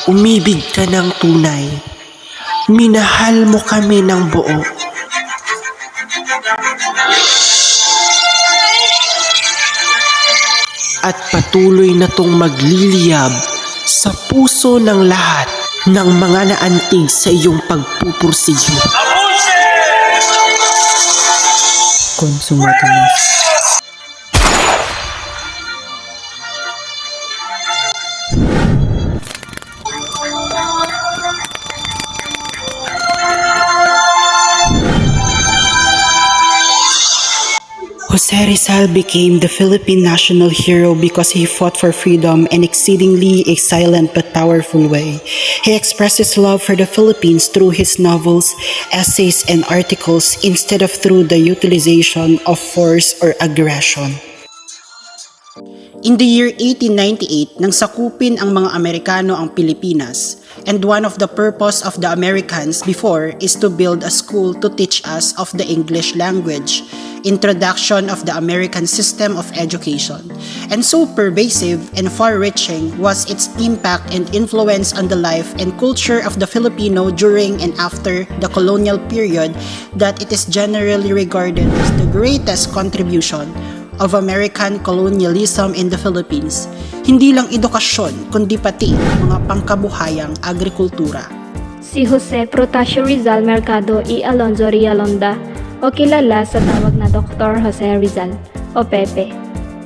Umibig ka ng tunay. Minahal mo kami ng buo. At patuloy na tong magliliyab sa puso ng lahat ng mga naantig sa iyong pagpupursiyo. Consumatimus. Jose Rizal became the Philippine national hero because he fought for freedom in exceedingly a silent but powerful way. He expressed his love for the Philippines through his novels, essays, and articles instead of through the utilization of force or aggression. In the year 1898, nang sakupin ang mga Amerikano ang Pilipinas, and one of the purpose of the Americans before is to build a school to teach us of the English language, introduction of the American system of education, and so pervasive and far-reaching was its impact and influence on the life and culture of the Filipino during and after the colonial period that it is generally regarded as the greatest contribution of American colonialism in the Philippines. Hindi lang edukasyon, kundi pati mga pangkabuhayang agrikultura. Si Jose Protasio Rizal Mercado y Alonzo Rialonda o kilala sa tawag na Dr. Jose Rizal o Pepe.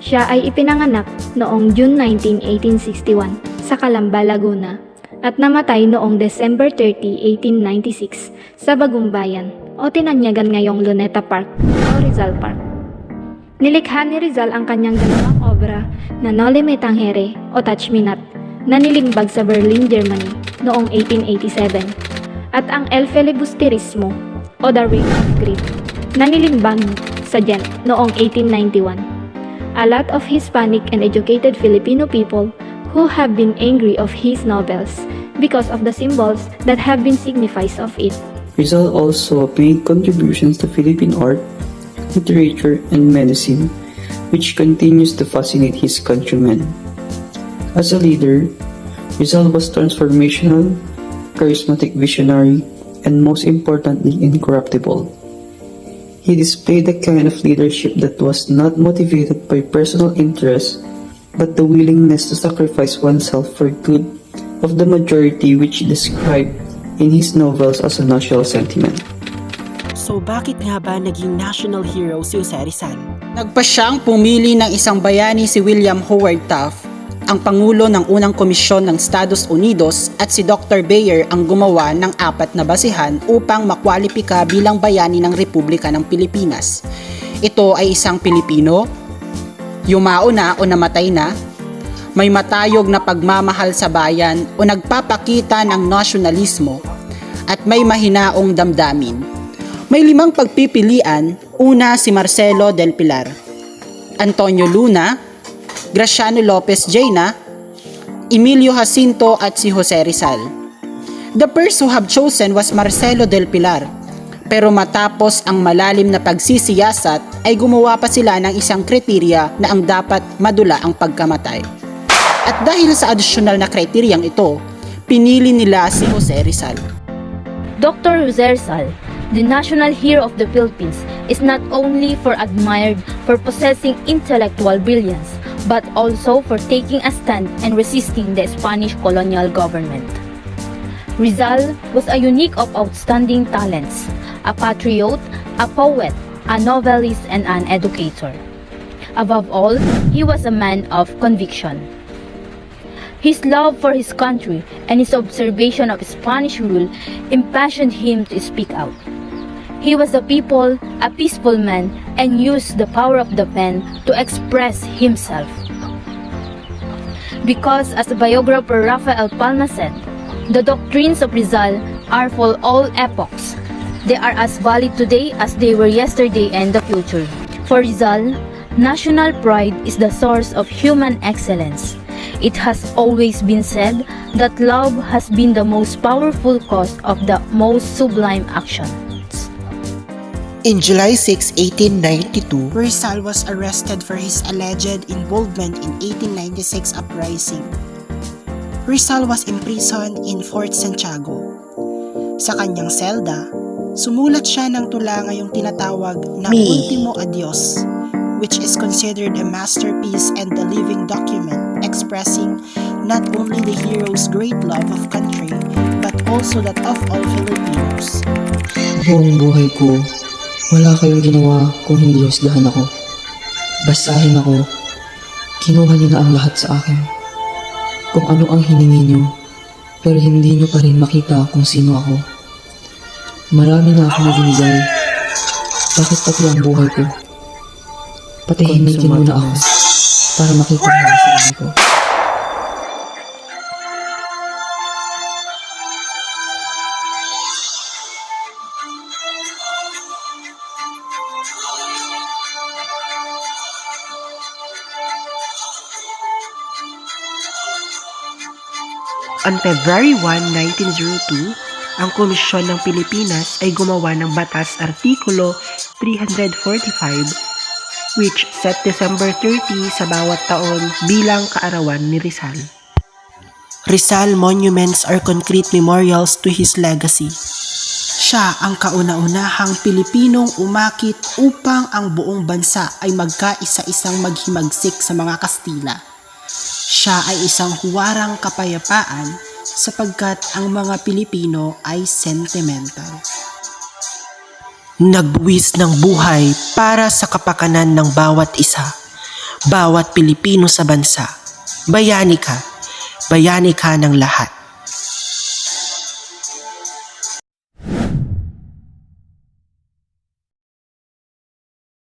Siya ay ipinanganak noong June 19, 1861 sa Calamba, Laguna at namatay noong December 30, 1896 sa Bagumbayan o tinanyagan ngayong Luneta Park o Rizal Park. Nilikha ni Rizal ang kanyang dalawang obra na Noli Me Tangere o Touch Me Not na nilimbag sa Berlin, Germany noong 1887 at ang El Filibusterismo o The Reign of Greed na nilimbag sa Ghent noong 1891. A lot of Hispanic and educated Filipino people who have been angry of his novels because of the symbols that have been signified of it. Rizal also made contributions to Philippine art, literature, and medicine, which continues to fascinate his countrymen. As a leader, Rizal was transformational, charismatic visionary, and most importantly, incorruptible. He displayed a kind of leadership that was not motivated by personal interest, but the willingness to sacrifice oneself for good of the majority, which he described in his novels as a national sentiment. So bakit nga ba naging national hero si Jose Rizal? Nagpa siyang pumili ng isang bayani si William Howard Taft, ang Pangulo ng unang komisyon ng Estados Unidos, at si Dr. Bayer ang gumawa ng 4 na basihan upang makwalipika bilang bayani ng Republika ng Pilipinas. Ito ay isang Pilipino, yumao na o namatay na, may matayog na pagmamahal sa bayan o nagpapakita ng nasyonalismo, at may mahinaong damdamin. May 5 pagpipilian. Una, si Marcelo del Pilar, Antonio Luna, Graciano Lopez Jaena, Emilio Jacinto at si Jose Rizal. The first who have chosen was Marcelo del Pilar, pero matapos ang malalim na pagsisiyasat ay gumawa pa sila ng isang kriteriya na ang dapat madula ang pagkamatay. At dahil sa adisyonal na kriteryang ito, pinili nila si Jose Rizal. Dr. Jose Rizal, the national hero of the Philippines, is not only admired for possessing intellectual brilliance, but also for taking a stand and resisting the Spanish colonial government. Rizal was a unique of outstanding talents, a patriot, a poet, a novelist, and an educator. Above all, he was a man of conviction. His love for his country and his observation of Spanish rule impassioned him to speak out. He was a peaceful man, and used the power of the pen to express himself. Because, as the biographer Rafael Palma said, the doctrines of Rizal are for all epochs. They are as valid today as they were yesterday and the future. For Rizal, national pride is the source of human excellence. It has always been said that love has been the most powerful cause of the most sublime action. In July 6, 1892, Rizal was arrested for his alleged involvement in 1896 uprising. Rizal was imprisoned in Fort Santiago. Sa kanyang selda, sumulat siya ng tula ngayong tinatawag na Ultimo Adios, which is considered a masterpiece and a living document expressing not only the hero's great love of country, but also that of all Filipinos. Buong buhay ko, wala kayong ginawa kung hindi husgahan ako. Basahin ako, kinuha niyo na ang lahat sa akin. Kung ano ang hiningi niyo, pero hindi niyo pa rin makita kung sino ako. Marami na akong nabinigay. Bakit pati ang buhay ko? Patahimikin mo na ako para makita mo ang sarili ko. On February 1, 1902, ang Komisyon ng Pilipinas ay gumawa ng Batas Artikulo 345 which set December 30 sa bawat taon bilang kaarawan ni Rizal. Rizal monuments are concrete memorials to his legacy. Siya ang kauna-unahang Pilipinong umakit upang ang buong bansa ay magkaisa-isang maghimagsik sa mga Kastila. Siya ay isang huwarang kapayapaan sapagkat ang mga Pilipino ay sentimental. Nagbuwis ng buhay para sa kapakanan ng bawat isa, bawat Pilipino sa bansa. Bayani ka ng lahat.